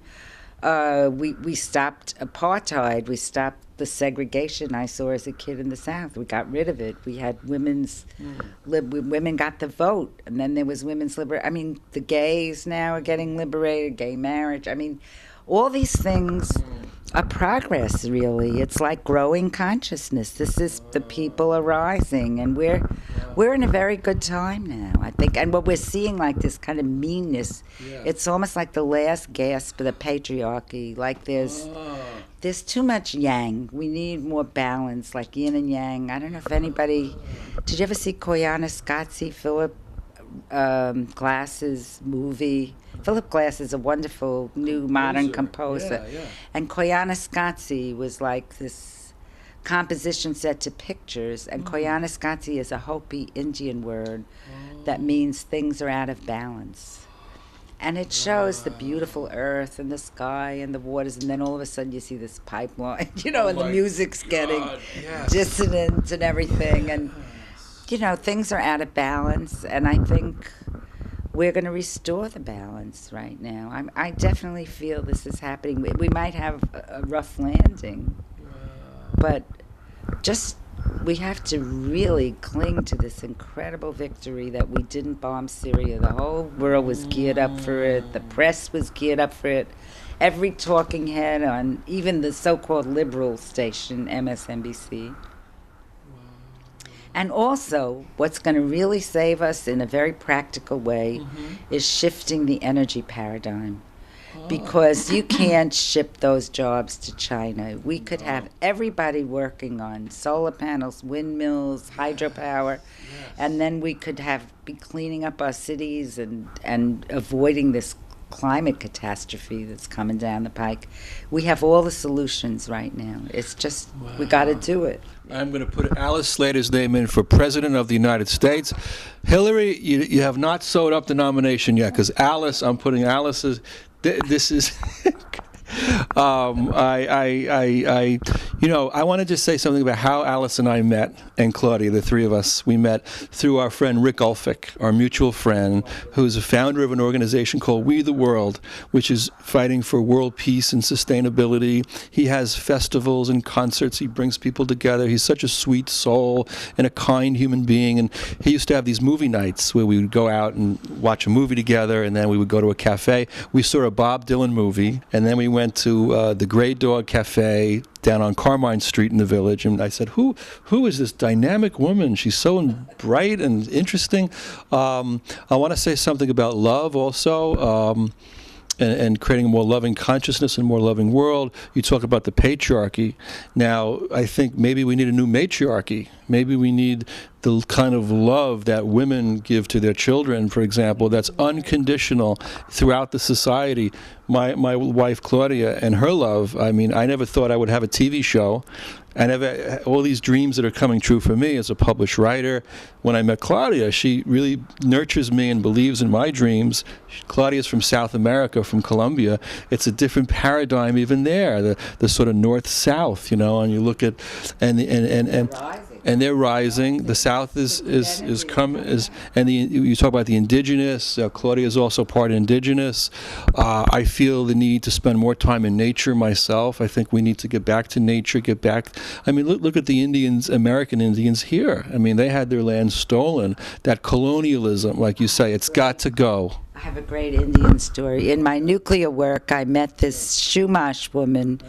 we stopped apartheid. We stopped the segregation I saw as a kid in the South. We got rid of it. We had women got the vote, and then there was women's liberation. The gays now are getting liberated, gay marriage. All these things are progress, really. It's like growing consciousness. This is, the people are rising, and we're in a very good time now, I think. And what we're seeing, like this kind of meanness, it's almost like the last gasp of the patriarchy. Like there's too much yang. We need more balance, like yin and yang. I don't know if anybody, did you ever see Koyaanisqatsi, Philip Glass's movie? Philip Glass is a wonderful new modern composer. Yeah. And Koyaanisqatsi was like this composition set to pictures, and Koyaanisqatsi is a Hopi Indian word that means things are out of balance. And it shows the beautiful earth and the sky and the waters, and then all of a sudden you see this pipeline, and the music's getting dissonant and everything, and things are out of balance, and I think we're going to restore the balance right now. I definitely feel this is happening. We might have a rough landing, but we have to really cling to this incredible victory that we didn't bomb Syria. The whole world was geared up for it. The press was geared up for it. Every talking head on even the so-called liberal station, MSNBC. And also, what's going to really save us in a very practical way is shifting the energy paradigm. Because you can't ship those jobs to China. We could have everybody working on solar panels, windmills, hydropower, and then we could be cleaning up our cities and avoiding this climate catastrophe that's coming down the pike. We have all the solutions right now. It's just, we got to do it. I'm going to put Alice Slater's name in for President of the United States. Hillary, you have not sewed up the nomination yet, because Alice, I'm putting Alice's, this is... I want to just say something about how Alice and I met, and Claudia, the three of us, we met through our friend Rick Ulfick, our mutual friend, who's a founder of an organization called We the World, which is fighting for world peace and sustainability. He has festivals and concerts. He brings people together. He's such a sweet soul and a kind human being. And he used to have these movie nights where we would go out and watch a movie together, and then we would go to a cafe. We saw a Bob Dylan movie, and then we went to the Grey Dog Cafe down on Carmine Street in the Village, and I said, who is this dynamic woman? She's so bright and interesting. I want to say something about love also, and creating a more loving consciousness and more loving world. You talk about the patriarchy. Now, I think maybe we need a new matriarchy. Maybe we need the kind of love that women give to their children, for example, that's unconditional throughout the society. My wife, Claudia, and her love, I never thought I would have a TV show. All these dreams that are coming true for me as a published writer. When I met Claudia, she really nurtures me and believes in my dreams. Claudia's from South America, from Colombia. It's a different paradigm even there, the sort of north-south, and you look at, and they're rising. The South you talk about the indigenous. Claudia is also part indigenous. I feel the need to spend more time in nature myself. I think we need to get back to nature, look at the Indians, American Indians here. They had their land stolen. That colonialism, like you say, it's got to go. I have a great Indian story. In my nuclear work, I met this Chumash woman,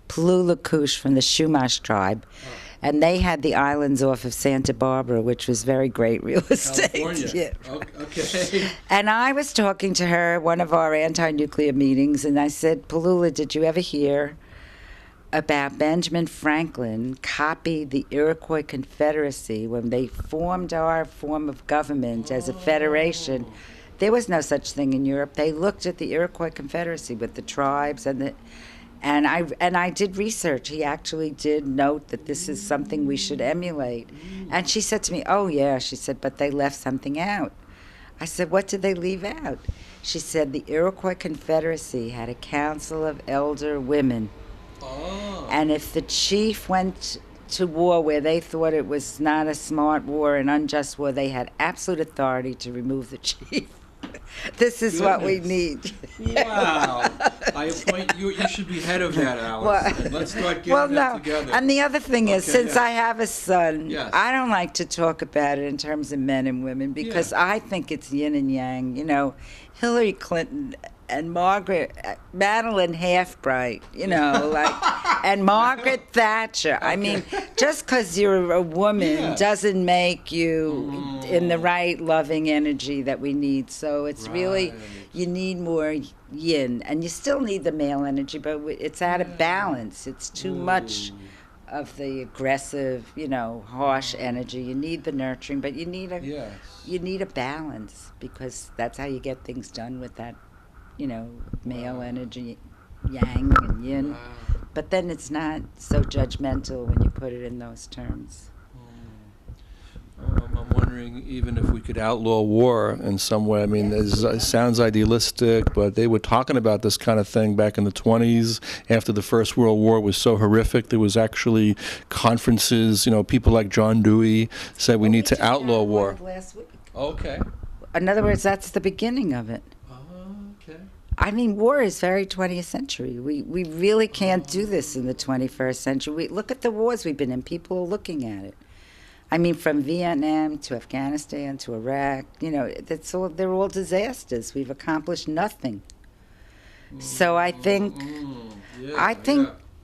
Pulula Kush from the Chumash tribe. And they had the islands off of Santa Barbara, which was very great real estate. California. Yeah. Okay. And I was talking to her at one of our anti-nuclear meetings, and I said, Palula, did you ever hear about Benjamin Franklin copied the Iroquois Confederacy when they formed our form of government as a federation? There was no such thing in Europe. They looked at the Iroquois Confederacy with the tribes and I did research. He actually did note that this is something we should emulate. And she said to me, oh yeah, she said, but they left something out. I said, what did they leave out? She said the Iroquois Confederacy had a council of elder women. Oh. And if the chief went to war where they thought it was not a smart war, an unjust war, they had absolute authority to remove the chief. This is what we need. Wow. I appoint you. You should be head of that, Alice. And let's start getting that together. And the other thing is, since I have a son, Yes. I don't like to talk about it in terms of men and women because I think it's yin and yang. You know, Hillary Clinton and Madeline Halfbright, you know, like, and Margaret Thatcher. I mean, just because you're a woman doesn't make you in the right loving energy that we need. So it's really, you need more yin, and you still need the male energy, but it's out of balance. It's too much of the aggressive, you know, harsh energy. You need the nurturing, but you need a balance, because that's how you get things done with that, you know, male energy, yang and yin. But then it's not so judgmental when you put it in those terms. I'm wondering even if we could outlaw war in some way. I mean, it sounds idealistic, but they were talking about this kind of thing back in the 20s after the First World War was so horrific. There was actually conferences, you know, people like John Dewey said we need to outlaw war. Last week. Okay. In other words, that's the beginning of it. Okay. I mean, war is very 20th century. We really can't do this in the 21st century. Look at the wars we've been in. People are looking at it. I mean, from Vietnam to Afghanistan to Iraq, you know, they're all disasters. We've accomplished nothing. So I think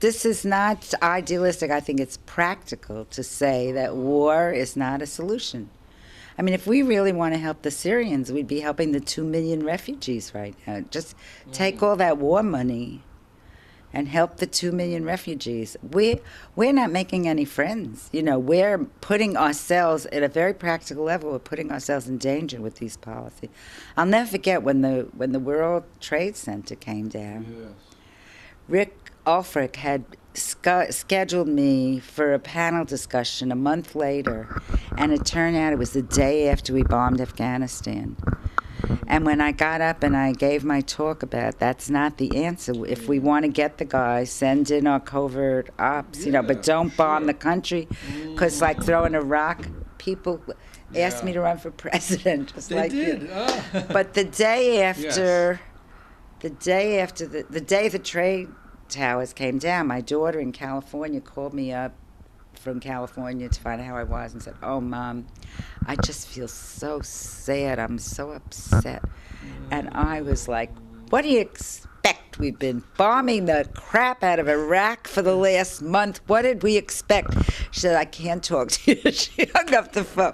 this is not idealistic. I think it's practical to say that war is not a solution. I mean, if we really want to help the Syrians, we'd be helping the 2 million refugees right now. Just take all that war money and help the 2 million refugees. We're not making any friends. You know, we're putting ourselves at a very practical level. We're putting ourselves in danger with these policies. I'll never forget when the World Trade Center came down. Yes. Rick Ulfrich had scheduled me for a panel discussion a month later, and it turned out it was the day after we bombed Afghanistan. And when I got up and I gave my talk about that's not the answer. If we want to get the guys, send in our covert ops, you know, but don't bomb the country, because like throwing a rock, people asked me to run for president, just like you. But the day after, the day the trade towers came down, my daughter in California called me up from California to find out how I was and said, oh, Mom, I just feel so sad. I'm so upset. And I was like, what do you expect? We've been bombing the crap out of Iraq for the last month. What did we expect? She said, I can't talk to you. She hung up the phone.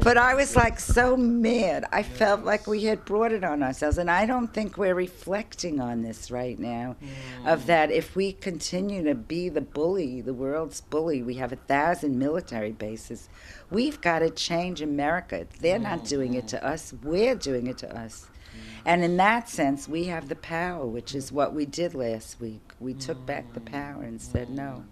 But I was like so mad. I felt like we had brought it on ourselves. And I don't think we're reflecting on this right now, of that if we continue to be the bully, the world's bully, we have 1,000 military bases. We've got to change America. They're not doing it to us. We're doing it to us. And in that sense, we have the power, which is what we did last week. We took back the power and said no.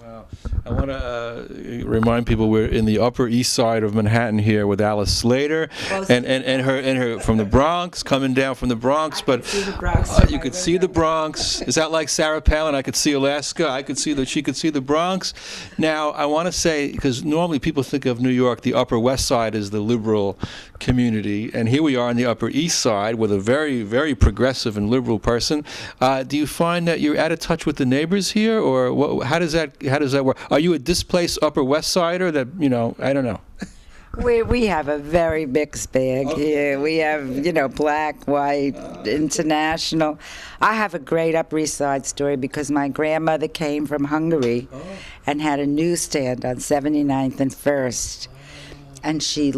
Wow. I want to remind people we're in the Upper East Side of Manhattan here with Alice Slater and her from the Bronx, coming down from the Bronx. But you could see the Bronx. Is that like Sarah Palin? I could see Alaska. I could see that she could see the Bronx. Now, I want to say, because normally people think of New York, the Upper West Side is the liberal community, and here we are on the Upper East Side with a very, very progressive and liberal person. Do you find that you're out of touch with the neighbors here, or how does that work? Are you a displaced Upper West Sider that, you know, I don't know? We have a very mixed bag here. We have, black, white, international. I have a great Upper East Side story because my grandmother came from Hungary and had a newsstand on 79th and 1st. And she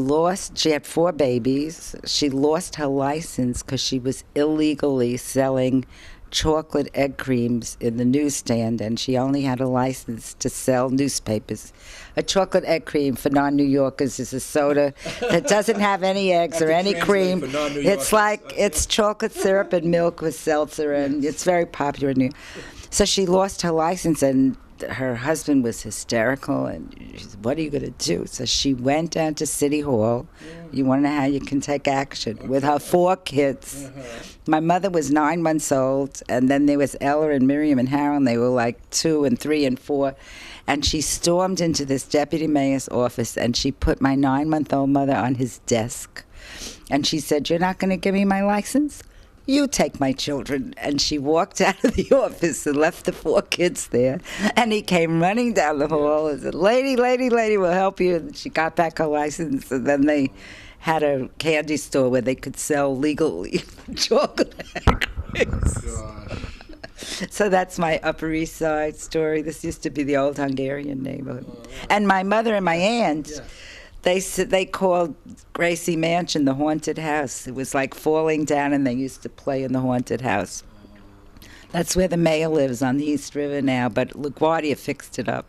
had 4 babies. She lost her license because she was illegally selling chocolate egg creams in the newsstand, and she only had a license to sell newspapers. A chocolate egg cream for non-New Yorkers is a soda that doesn't have any eggs or any cream. It's chocolate syrup and milk with seltzer, and it's very popular in New York. So she lost her license, and her husband was hysterical, and she said, what are you going to do? So she went down to City Hall. You want to know how you can take action? With her 4 kids. My mother was 9 months old, and then there was Ella and Miriam and Harold, and they were like 2 and 3 and 4. And she stormed into this deputy mayor's office, and she put my 9-month-old mother on his desk. And she said, you're not going to give me my license? You take my children. And she walked out of the office and left the 4 kids there. And he came running down the hall and said, lady, we'll help you. And she got back her license, and then they had a candy store where they could sell legally chocolate eggs. So that's my Upper East Side story. This used to be the old Hungarian neighborhood. And my mother and my aunt... They called Gracie Mansion the haunted house. It was like falling down, and they used to play in the haunted house. That's where the mayor lives, on the East River now, but Claudia fixed it up.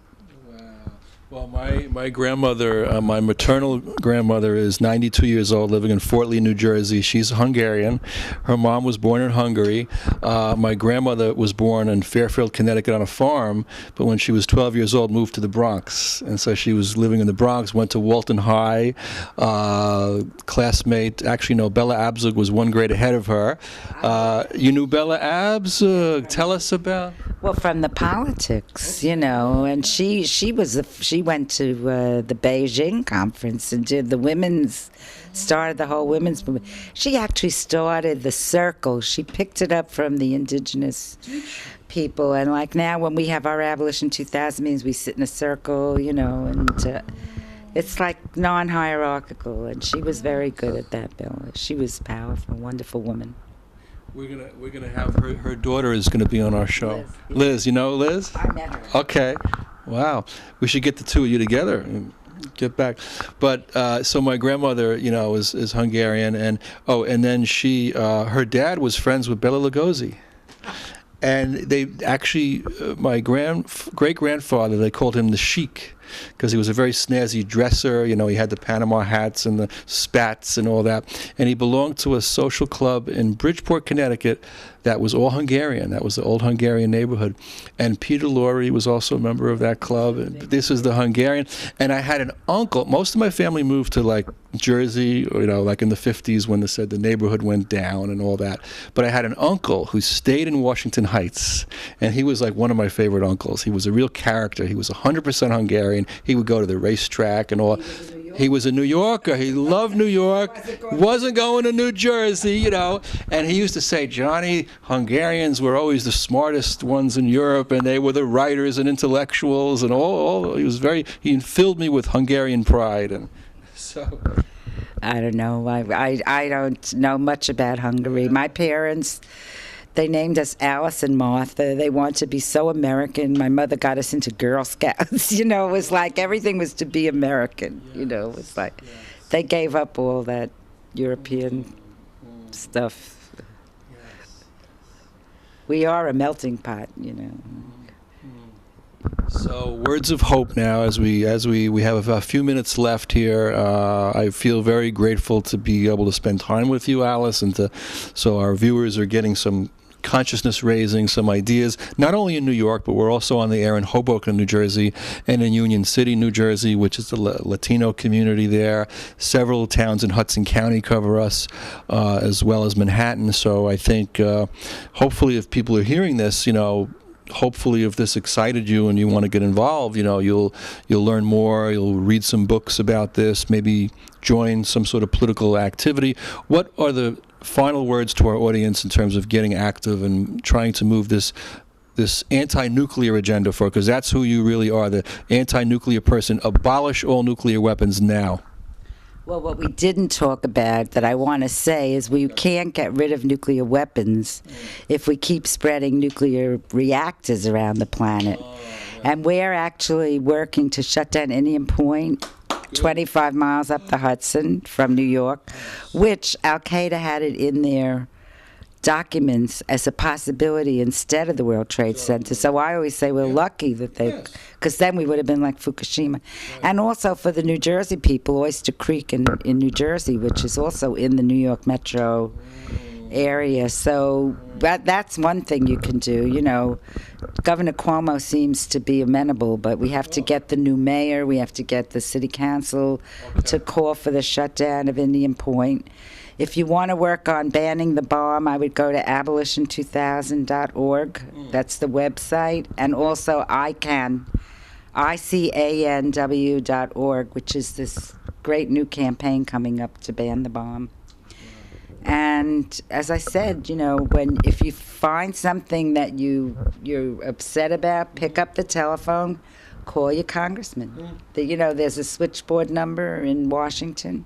Well, my grandmother, my maternal grandmother, is 92 years old, living in Fort Lee, New Jersey. She's Hungarian. Her mom was born in Hungary. My grandmother was born in Fairfield, Connecticut on a farm, but when she was 12 years old, moved to the Bronx. And so she was living in the Bronx, went to Walton High, classmate. Actually, no, Bella Abzug was 1 grade ahead of her. You knew Bella Abzug? Tell us about... Well, from the politics, and she went to the Beijing conference and started the whole women's movement. She actually started the circle. She picked it up from the indigenous people, and like now when we have our Abolition 2000 meetings, we sit in a circle, and it's like non-hierarchical, and she was very good at that, Bella. She was a powerful, wonderful woman. We're gonna have her daughter is gonna be on our show. Liz, you know Liz? I met her. Okay, wow. We should get the 2 of you together and get back. But so my grandmother, is Hungarian, and then she, her dad was friends with Bela Lugosi. And they actually, my great-grandfather, they called him the Sheik, because he was a very snazzy dresser. He had the Panama hats and the spats and all that. And he belonged to a social club in Bridgeport, Connecticut, that was all Hungarian. That was the old Hungarian neighborhood. And Peter Lorre was also a member of that club. And this is the Hungarian. And I had an uncle. Most of my family moved to like Jersey, like in the 50s when they said the neighborhood went down and all that. But I had an uncle who stayed in Washington Heights. And he was like one of my favorite uncles. He was a real character. He was 100% Hungarian. He would go to the racetrack and all. He was a New Yorker. He loved New York. Wasn't going to New Jersey, And he used to say, Johnny, Hungarians were always the smartest ones in Europe, and they were the writers and intellectuals, and all. He filled me with Hungarian pride, and so. I don't know. I don't know much about Hungary. My parents, they named us Alice and Martha. They wanted to be so American. My mother got us into Girl Scouts. It was like everything was to be American. It was like they gave up all that European stuff. We are a melting pot, So words of hope now, as we have a few minutes left here. I feel very grateful to be able to spend time with you, Alice, and so our viewers are getting some consciousness raising, some ideas, not only in New York, but we're also on the air in Hoboken, New Jersey, and in Union City, New Jersey, which is the Latino community there. Several towns in Hudson County cover us, as well as Manhattan. So I think hopefully if people are hearing this, hopefully if this excited you and you want to get involved, you'll learn more, you'll read some books about this, maybe join some sort of political activity. What are the final words to our audience in terms of getting active and trying to move this anti-nuclear agenda forward? Because that's who you really are, the anti-nuclear person. Abolish all nuclear weapons now. Well, what we didn't talk about that I want to say is we can't get rid of nuclear weapons if we keep spreading nuclear reactors around the planet. And we're actually working to shut down Indian Point, 25 miles up the Hudson from New York, which Al-Qaeda had it in their documents as a possibility instead of the World Trade Center. So I always say we're lucky that they, because then we would have been like Fukushima. And also for the New Jersey people, Oyster Creek in New Jersey, which is also in the New York metro area. So that's one thing you can do. You know, Governor Cuomo seems to be amenable, but we have to get the new mayor, we have to get the city council to call for the shutdown of Indian Point. If you want to work on banning the bomb, I would go to abolition2000.org. That's the website. And also ICANW.org, which is this great new campaign coming up to ban the bomb. And as I said, you know, if you find something that you're upset about, pick up the telephone, call your congressman. There's a switchboard number in Washington.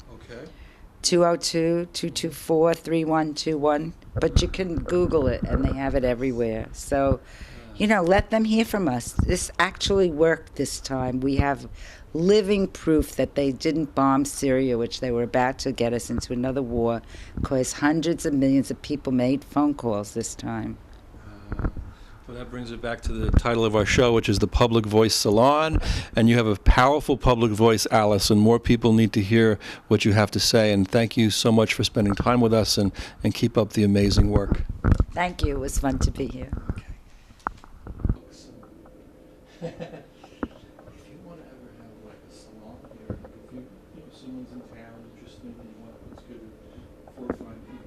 202-224-3121, but you can Google it, and they have it everywhere. So, let them hear from us. This actually worked this time. We have living proof that they didn't bomb Syria, which they were about to get us into another war, because hundreds of millions of people made phone calls this time. Well, that brings it back to the title of our show, which is the Public Voice Salon. And you have a powerful public voice, Alice, and more people need to hear what you have to say. And thank you so much for spending time with us, and keep up the amazing work. Thank you. It was fun to be here. If you want to ever have like a salon here, if someone's in town interested in what, it's good 4 or 5 people.